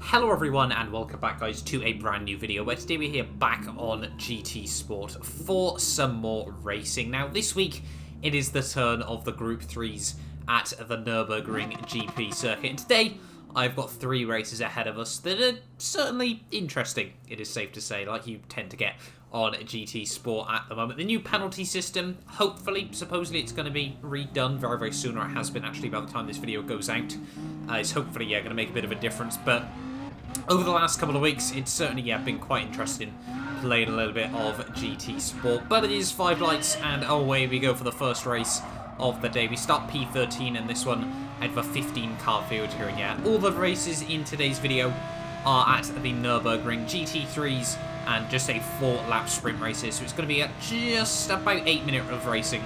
Hello everyone and welcome back guys to a brand new video where today we're here back on GT Sport for some more racing. Now this week it is the turn of the Group 3s at the Nurburgring GP circuit, and today I've got 3 races ahead of us that are certainly interesting, it is safe to say, like you tend to get on GT Sport at the moment. The new penalty system, hopefully, supposedly it's going to be redone very, very soon, or it has been actually by the time this video goes out. It's hopefully, going to make a bit of a difference, but over the last couple of weeks, it's certainly, been quite interesting playing a little bit of GT Sport. But it is 5 lights, and away we go for the first race of the day. We start P13 in this one out of a 15-car field here, and all the races in today's video are at the Nurburgring GT3s and just a 4-lap sprint races. So it's going to be just about 8 minutes of racing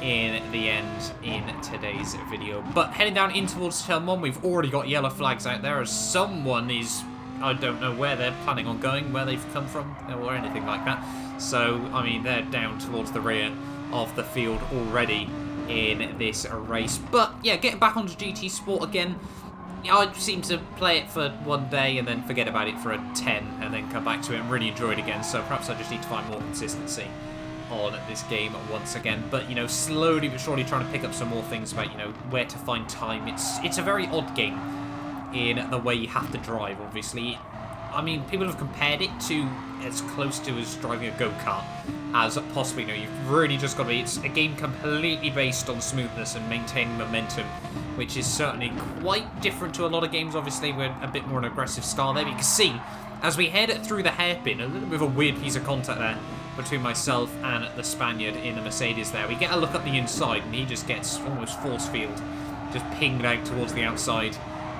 in the end in today's video. But heading down in towards turn 1, we've already got yellow flags out there as someone is, I don't know where they're planning on going, where they've come from or anything like that. So, I mean, they're down towards the rear of the field already in this race. But yeah, getting back onto GT Sport again, I seem to play it for one day and then forget about it for a 10 and then come back to it and really enjoy it again. So perhaps I just need to find more consistency on this game once again. But, slowly but surely trying to pick up some more things about, where to find time. It's a very odd game in the way you have to drive, obviously. I mean, people have compared it to as close to as driving a go-kart as possibly. You've really just got to be... It's a game completely based on smoothness and maintaining momentum, which is certainly quite different to a lot of games. Obviously, we're a bit more an aggressive style there. But you can see, as we head through the hairpin, a little bit of a weird piece of contact there between myself and the Spaniard in the Mercedes there. We get a look up the inside, and he just gets almost force field, just pinged out towards the outside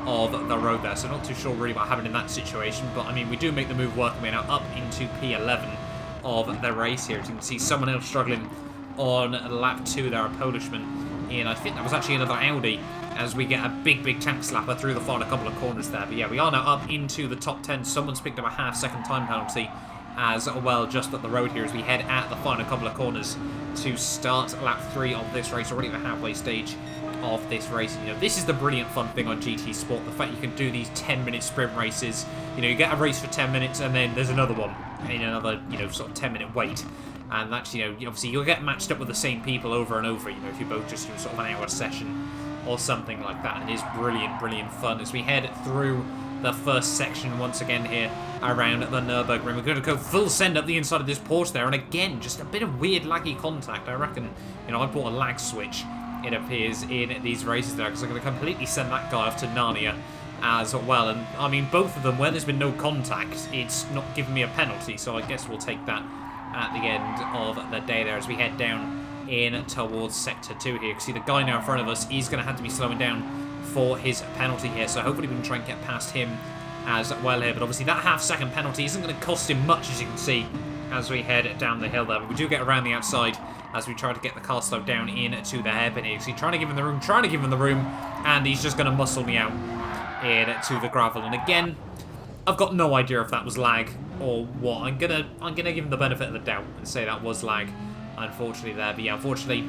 of the road there. So not too sure really what happened in that situation, but I mean, we do make the move working. We're now up into P11 of the race here. As you can see, someone else struggling on lap 2 there, a Polishman, and I think that was actually another Audi, as we get a big tank slapper through the final couple of corners there. But yeah, we are now up into the top 10. Someone's picked up a half-second time penalty as well just up the road here as we head at the final couple of corners to start lap 3 of this race, already at the halfway stage of this race. This is the brilliant fun thing on GT Sport, the fact you can do these 10-minute sprint races. You get a race for 10 minutes and then there's another one in another, sort of 10-minute wait. And that's, obviously you'll get matched up with the same people over and over, if you both just do sort of an hour session or something like that. It is brilliant fun as we head through the first section once again here around the Nurburgring. We're going to go full send up the inside of this Porsche there, and again, just a bit of weird laggy contact. I reckon, I bought a lag switch, it appears, in these races there, because I'm going to completely send that guy off to Narnia as well. And I mean, both of them, where there's been no contact, it's not giving me a penalty, so I guess we'll take that at the end of the day there as we head down in towards sector 2 here. You can see the guy now in front of us is going to have to be slowing down for his penalty here, so hopefully we can try and get past him as well here. But obviously that half-second penalty isn't going to cost him much, as you can see, as we head down the hill there. But we do get around the outside as we try to get the car slowed down into the hairpin here. You see, trying to give him the room, and he's just going to muscle me out into the gravel. And again, I've got no idea if that was lag or what. I'm gonna give him the benefit of the doubt and say that was lag, unfortunately there. But yeah, unfortunately,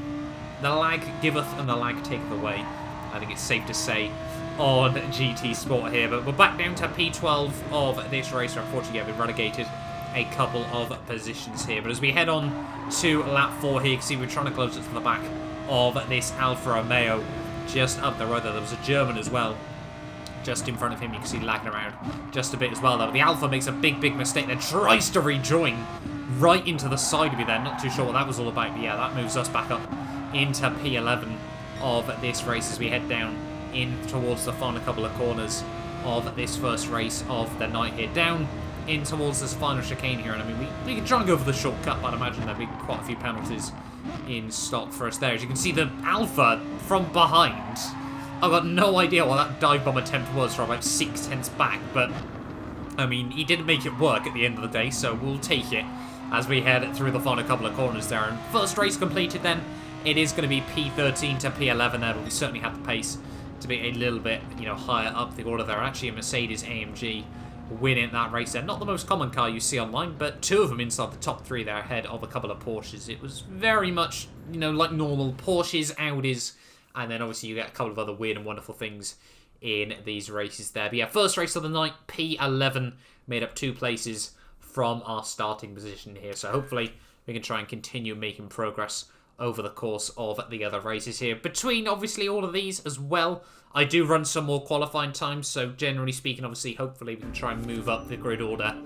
the lag giveth and the lag taketh away, I think it's safe to say, on GT Sport here. But we're back down to P12 of this race. Unfortunately, we've relegated a couple of positions here. But as we head on to lap 4 here, you can see we're trying to close it to the back of this Alfa Romeo just up the road there. There was a German as well just in front of him. You can see lagging around just a bit as well there. But the Alfa makes a big mistake then, tries to rejoin right into the side of me there. Not too sure what that was all about, but yeah, that moves us back up into P11 of this race as we head down in towards the final couple of corners of this first race of the night here. Down in towards this final chicane here, and I mean, we can try and go for the shortcut, but I'd imagine there'll be quite a few penalties in stock for us there. As you can see, the Alfa from behind, I've got no idea what that dive bomb attempt was from about 6/10 back, but I mean, he didn't make it work at the end of the day, so we'll take it as we head through the final couple of corners there. And first race completed then, it is going to be P13 to P11 there, but we certainly had the pace to be a little bit, higher up the order there. Actually, a Mercedes AMG winning that race there. Not the most common car you see online, but 2 of them inside the top 3 there ahead of a couple of Porsches. It was very much, like normal Porsches, Audis, and then obviously you get a couple of other weird and wonderful things in these races there. But yeah, first race of the night, P11, made up 2 places from our starting position here. So hopefully we can try and continue making progress over the course of the other races here. Between, obviously, all of these as well, I do run some more qualifying times. So generally speaking, obviously, hopefully we can try and move up the grid order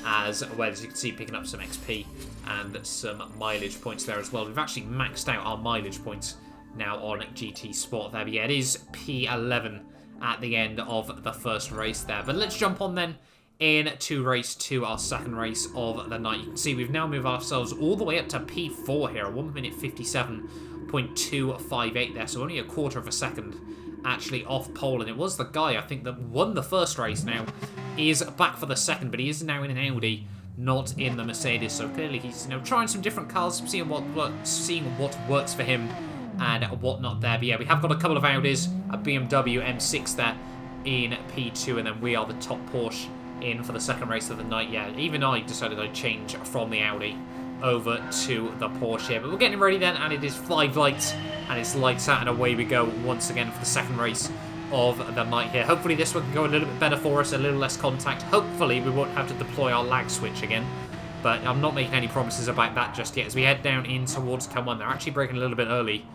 as well. As you can see, picking up some XP and some mileage points there as well. We've actually maxed out our mileage points now on GT Sport there. But yeah, it is P11 at the end of the first race there. But let's jump on then into race 2, our second race of the night. You can see we've now moved ourselves all the way up to P4 here, 1 minute 57.258 there, so only a quarter of a second actually off pole. And it was the guy, I think, that won the first race now is back for the second, but he is now in an Audi, not in the Mercedes. So clearly he's, trying some different cars, seeing what works for him and whatnot there. But yeah, we have got a couple of Audis, a BMW M6 there in P2, and then we are the top Porsche in for the second race of the night. Yeah, even I decided I'd change from the Audi over to the Porsche here. But we're getting ready then, and it is 5 lights, and it's lights out, and away we go once again for the second race of the night here. Hopefully this one can go a little bit better for us, a little less contact. Hopefully we won't have to deploy our lag switch again, but I'm not making any promises about that just yet. As we head down in towards Turn 1, they're actually braking a little bit early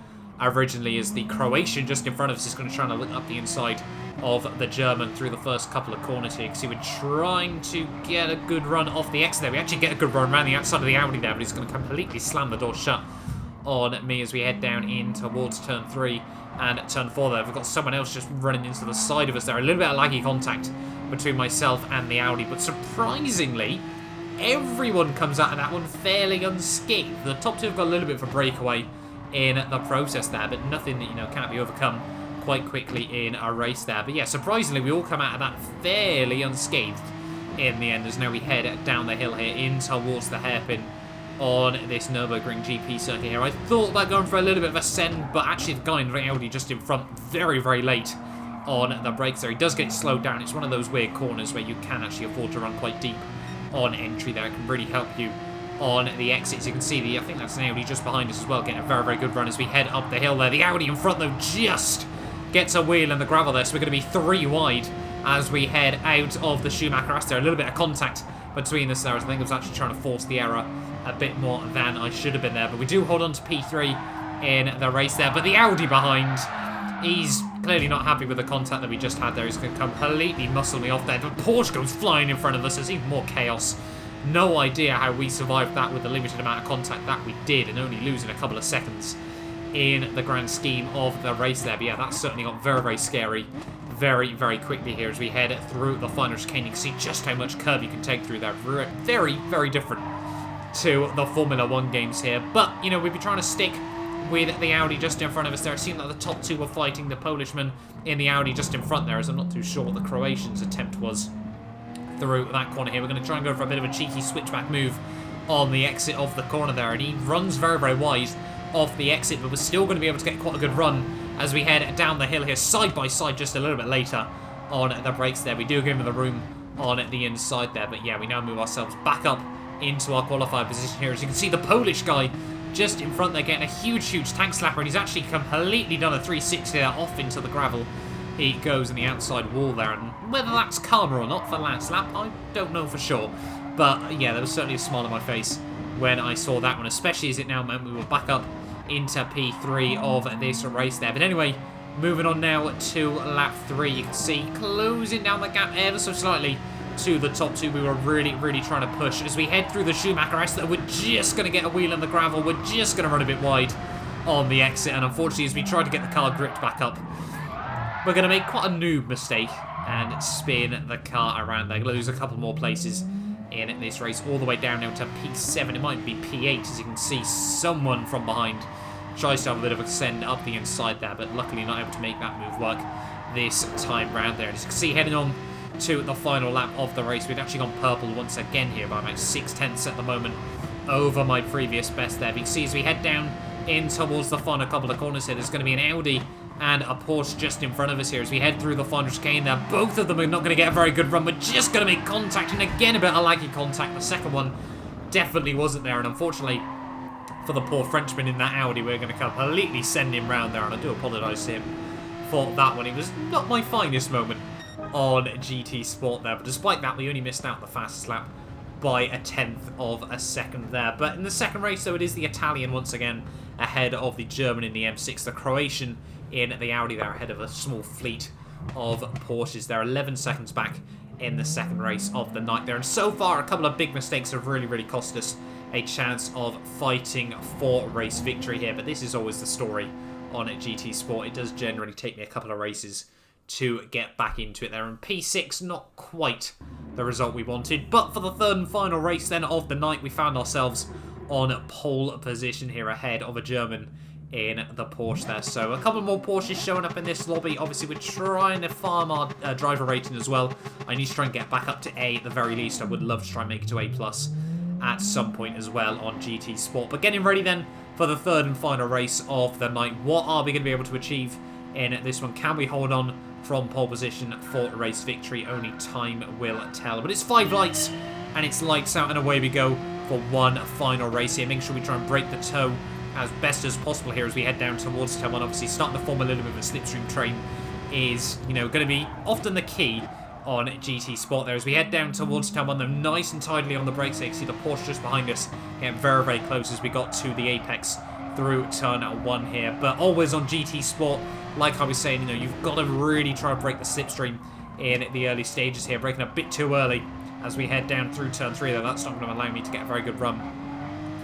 originally, as the Croatian just in front of us is going to try and look up the inside of the German through the first couple of corners here. You can see we're trying to get a good run off the exit there. We actually get a good run around the outside of the Audi there, but he's going to completely slam the door shut on me as we head down in towards Turn 3 and Turn 4 there. We've got someone else just running into the side of us there. A little bit of laggy contact between myself and the Audi, but surprisingly, everyone comes out of that one fairly unscathed. The top 2 have got a little bit of a breakaway in the process there, but nothing that, can't be overcome quite quickly in our race there. But yeah, surprisingly, we all come out of that fairly unscathed in the end, as now we head down the hill here in towards the hairpin on this Nurburgring GP circuit here. I thought about going for a little bit of a send, but actually the guy in the Audi just in front very, very late on the brakes there. He does get slowed down. It's one of those weird corners where you can actually afford to run quite deep on entry there. It can really help you on the exits. You can see I think that's an Audi just behind us as well, getting a very, very good run as we head up the hill there. The Audi in front, though, just gets a wheel in the gravel there, so we're going to be 3 wide as we head out of the Schumacher Aster. A little bit of contact between us there, as I think I was actually trying to force the error a bit more than I should have been there. But we do hold on to P3 in the race there. But the Audi behind, he's clearly not happy with the contact that we just had there. He's going to completely muscle me off there. But Porsche goes flying in front of us. There's even more chaos. No idea how we survived that with the limited amount of contact that we did, and only losing a couple of seconds in the grand scheme of the race there. But yeah, that certainly got very, very scary very, very quickly here as we head through the final chicane. You can see just how much curb you can take through there. Very, very different to the Formula 1 games here. But, we'd be trying to stick with the Audi just in front of us there. It seemed like the top 2 were fighting the Polishman in the Audi just in front there, as I'm not too sure what the Croatian's attempt was through that corner here. We're going to try and go for a bit of a cheeky switchback move on the exit of the corner there, and he runs very, very wide off the exit, but we're still going to be able to get quite a good run as we head down the hill here, side by side, just a little bit later on the brakes there. We do give him the room on the inside there, but yeah, we now move ourselves back up into our qualified position here. As you can see, the Polish guy just in front there getting a huge, huge tank slapper, and he's actually completely done a 360 there off into the gravel. He goes in the outside wall there, and whether that's karma or not for last lap, I don't know for sure. But yeah, there was certainly a smile on my face when I saw that one, especially as it now meant we were back up into P3 of this race there. But anyway, moving on now to lap 3. You can see closing down the gap ever so slightly to the top 2. We were really, really trying to push as we head through the Schumacher Aster. We're just going to get a wheel in the gravel. We're just going to run a bit wide on the exit, and unfortunately, as we try to get the car gripped back up, we're going to make quite a noob mistake and spin the car around there. Lose a couple more places in this race, all the way down now to P7. It might be P8, as you can see someone from behind tries to have a bit of a send up the inside there, but luckily not able to make that move work this time round there. As you can see, heading on to the final lap of the race, we've actually gone purple once again here by about 6/10 at the moment over my previous best there. But you can see as we head down in towards the final couple of corners here, there's going to be an Audi and a Porsche just in front of us here as we head through the final chicane there. Both of them are not going to get a very good run. We're just going to make contact, and again a bit of laggy contact. The second one definitely wasn't there, and unfortunately for the poor Frenchman in that Audi, we're going to completely send him round there, and I do apologise to him for that one. It was not my finest moment on GT Sport there, but despite that, we only missed out the fastest lap by a 1/10 of a second there. But in the second race, though, it is the Italian once again ahead of the German in the M6, the Croatian in the Audi there ahead of a small fleet of Porsches. They're 11 seconds back in the second race of the night there. And so far, a couple of big mistakes have really cost us a chance of fighting for race victory here. But this is always the story on GT Sport. It does generally take me a couple of races to get back into it there. And P6, not quite the result we wanted. But for the third and final race then of the night, we found ourselves on pole position here ahead of a German in the Porsche there. So a couple more Porsches showing up in this lobby. Obviously, we're trying to farm our driver rating as well. I need to try and get back up to A at the very least. I would love to try and make it to A+ at some point as well on GT Sport. But getting ready then for the third and final race of the night. What are we going to be able to achieve in this one? Can we hold on from pole position for race victory? Only time will tell. But it's 5 lights, and it's lights out, and away we go for one final race here. Make sure we try and break the toe as best as possible here as we head down towards turn 1. Obviously, starting to form a little bit of a slipstream train is, going to be often the key on GT Sport there as we head down towards turn 1, though nice and tidily on the brakes. So you can see the Porsche just behind us getting very close as we got to the apex through turn 1 here. But always on GT Sport, like I was saying, you've got to really try and break the slipstream in the early stages here. Breaking a bit too early as we head down through turn 3, though that's not going to allow me to get a very good run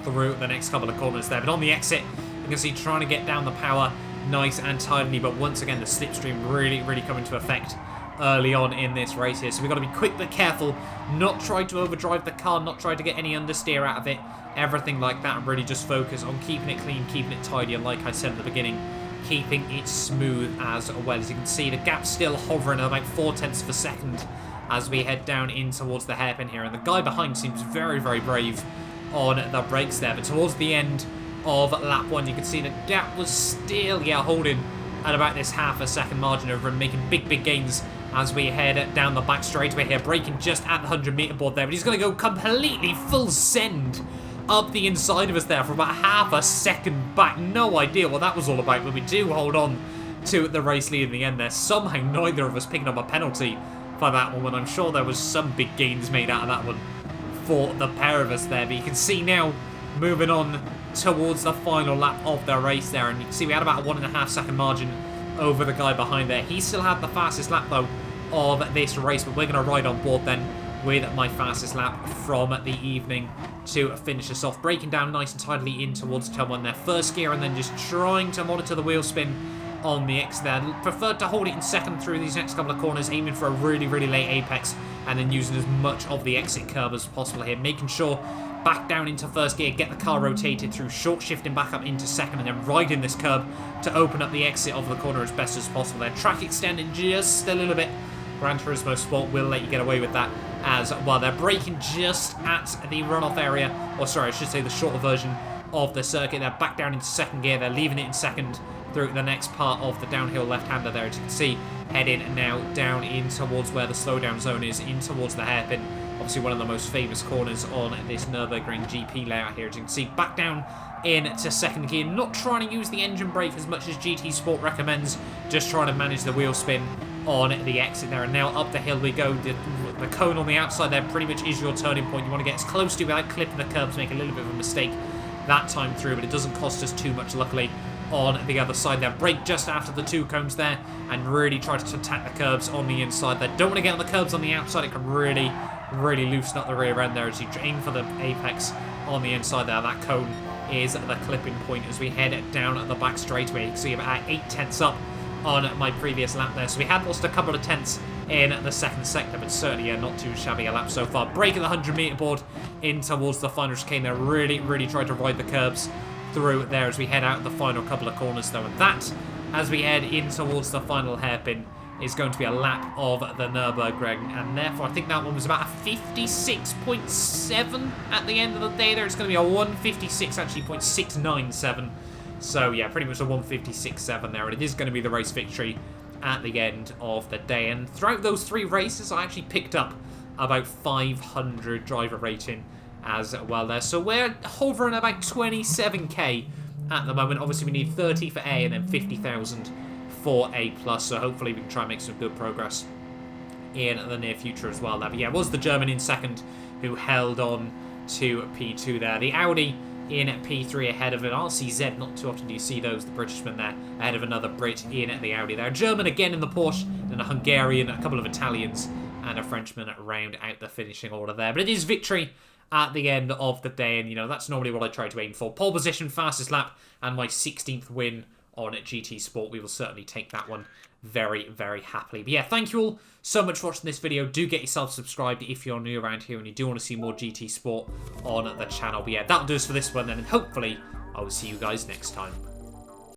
through the next couple of corners there. But on the exit, you can see trying to get down the power nice and tidily, but once again the slipstream really coming to effect early on in this race here. So we've got to be quick but careful, not try to overdrive the car, not try to get any understeer out of it, everything like that, and really just focus on keeping it clean, keeping it tidy, and like I said at the beginning, keeping it smooth as well. As you can see, the gap's still hovering at about 0.4 of a second as we head down in towards the hairpin here, and the guy behind seems very brave on the brakes there. But towards the end of lap 1, you can see the gap was still holding at about this half a second margin over and making big gains as we head down the back straightaway here, braking just at the 100-meter board there. But he's going to go completely full send up the inside of us there for about half a second back. No idea what that was all about, but we do hold on to the race lead in the end there. Somehow neither of us picking up a penalty for that one, when I'm sure there was some big gains made out of that one for the pair of us there. But you can see now, moving on towards the final lap of the race there, and you can see we had about a 1.5 second margin over the guy behind there. He still had the fastest lap though of this race, but we're going to ride on board then with my fastest lap from the evening to finish us off. Breaking down nice and tidily in towards turn 1 there. First gear, and then just trying to monitor the wheel spin on the X there. Preferred to hold it in second through these next couple of corners, aiming for a really late apex, and then using as much of the exit curve as possible here. Making sure back down into first gear, get the car rotated through, short shifting back up into second, and then riding this curb to open up the exit of the corner as best as possible there. Track extending just a little bit. Gran Turismo Sport will let you get away with that as well. They're braking just at the runoff area, or sorry, I should say the shorter version of the circuit. They're back down into second gear. They're leaving it in second through the next part of the downhill left-hander there, as you can see, heading now down in towards where the slowdown zone is, in towards the hairpin. Obviously one of the most famous corners on this Nurburgring GP layout here. As you can see, back down into second gear, not trying to use the engine brake as much as GT Sport recommends, just trying to manage the wheel spin on the exit there. And now up the hill we go. The cone on the outside there pretty much is your turning point. You want to get as close to without clipping the curbs, make a little bit of a mistake that time through, but it doesn't cost us too much, luckily, on the other side there. Brake just after the 2 cones there and really try to attack the curbs on the inside there. Don't want to get on the curbs on the outside. It can really loosen up the rear end there as you aim for the apex on the inside there. That cone is the clipping point as we head down at the back straightaway. You can see about 8/10 up on my previous lap there. So we had lost a couple of tenths in the second sector, but certainly not too shabby a lap so far. Braking the 100-meter board in towards the final chicane there. Really tried to ride the curbs through there as we head out the final couple of corners though. And that, as we head in towards the final hairpin, is going to be a lap of the Nurburgring, and therefore I think that one was about a 56.7 at the end of the day there. It's going to be a 156, actually 0.697. So yeah, pretty much a 156.7 there, and it is going to be the race victory at the end of the day. And throughout those 3 races, I actually picked up about 500 driver rating as well there. So we're hovering about 27k at the moment. Obviously we need 30 for A and then 50,000 for A+, so hopefully we can try and make some good progress in the near future as well. But yeah, it was the German in second who held on to P2 there. The Audi in P3 ahead of an RCZ. Not too often do you see those, the Britishman there, ahead of another Brit in the Audi there. German again in the Porsche, and a Hungarian, a couple of Italians, and a Frenchman round out the finishing order there. But it is victory at the end of the day, and, you know, that's normally what I try to aim for. Pole position, fastest lap, and my 16th win on GT Sport. We will certainly take that one very, very happily. But yeah, thank you all so much for watching this video. Do get yourself subscribed if you're new around here and you do want to see more GT Sport on the channel. But yeah, that'll do us for this one then, and hopefully I will see you guys next time.